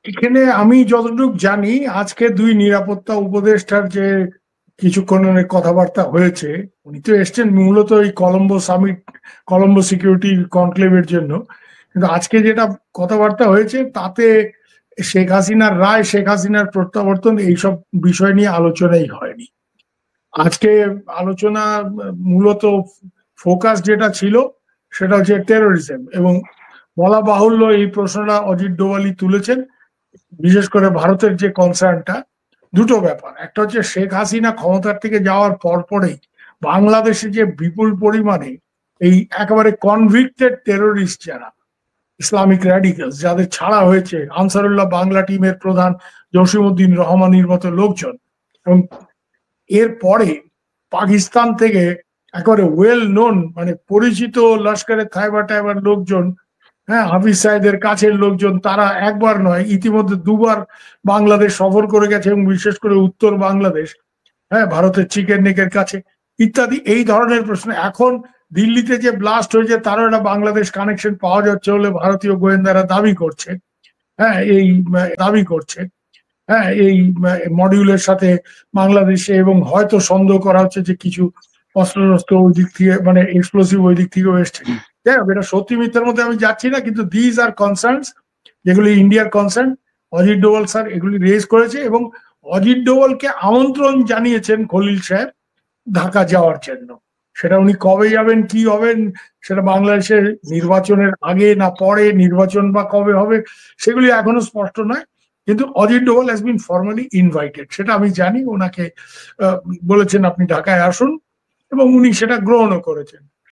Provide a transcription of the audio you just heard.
এখানে আমি যতটুকু জানি আজকে দুই নিরাপত্তা উপদেষ্টার যে কিছুক্ষণের কথাবার্তা হয়েছে, উনি তো এসছেন মূলত এই কলম্বো সামিট, কলম্বো সিকিউরিটি কনক্লেভের জন্য। কিন্তু আজকে যেটা কথাবার্তা হয়েছে তাতে শেখ হাসিনার রায়, শেখ হাসিনার প্রত্যাবর্তন, এইসব বিষয় নিয়ে আলোচনাই হয়নি আজকে। আলোচনা মূলত ফোকাস যেটা ছিল সেটা হচ্ছে টেরোরিজম, এবং বলা বাহুল্য এই প্রশ্নটা অজিত ডোভালি তুলেছেন। বিশেষ করে ভারতের যে কনসার্নটা, দুটো ব্যাপার, একটা হচ্ছে শেখ হাসিনা ক্ষমতার থেকে যাওয়ার পরপরেই বাংলাদেশে যে বিপুল পরিমাণে এই একেবারে কনভিক্টেড টেরোরিস্ট যারা ইসলামিক র্যাডিক্যালস, যাদের ছাড়া হয়েছে, আনসারুল্লাহ বাংলা টিমের প্রধান জসিমউদ্দিন রহমানির মতো লোকজন, এবং এরপরে পাকিস্তান থেকে একেবারে ওয়েল নোন, মানে পরিচিত লস্করে থাইবা টাইবার লোকজন, হ্যাঁ, হাফিজ সাইদের কাছের লোকজন, তারা একবার নয় ইতিমধ্যে দুবার বাংলাদেশ সফর করে গেছে, এবং বিশেষ করে উত্তর বাংলাদেশ, হ্যাঁ, ভারতের চিকেন নেকের কাছে ইত্যাদি। এই ধরনের প্রশ্ন এখন দিল্লিতে যে ব্লাস্ট হয়েছে তারও একটা বাংলাদেশ কানেকশন পাওয়া যাচ্ছে বলে ভারতীয় গোয়েন্দারা দাবি করছে। হ্যাঁ, এই দাবি করছে, হ্যাঁ, এই মডিউলের সাথে বাংলাদেশে, এবং হয়তো সন্দেহ করা হচ্ছে যে কিছু অস্ত্র ওই দিক থেকে, মানে এক্সপ্লোসিভ ওই দিক থেকেও এসছে। যাই হোক, এটা সত্যি মিথ্যার মধ্যে আমি যাচ্ছি না, কিন্তু দিজ আর কনসার্নস যেগুলি ইন্ডিয়ার কনসার্ন। অজিত ডোভাল স্যার এগুলি রেজ করেছে, এবং অজিত ডোভালকে আমন্ত্রণ জানিয়েছেন খলিল সাহেব ঢাকা যাওয়ার জন্য। সেটা উনি কবে যাবেন, কি হবেন, সেটা বাংলাদেশের নির্বাচনের আগে না পরে, নির্বাচন বা কবে হবে, সেগুলি এখনো স্পষ্ট নয়। কিন্তু Ajit Doval has been formally invited, সেটা আমি জানি। ওনাকে বলেছেন আপনি ঢাকায় আসুন, এবং উনি সেটা গ্রহণও করেছেন।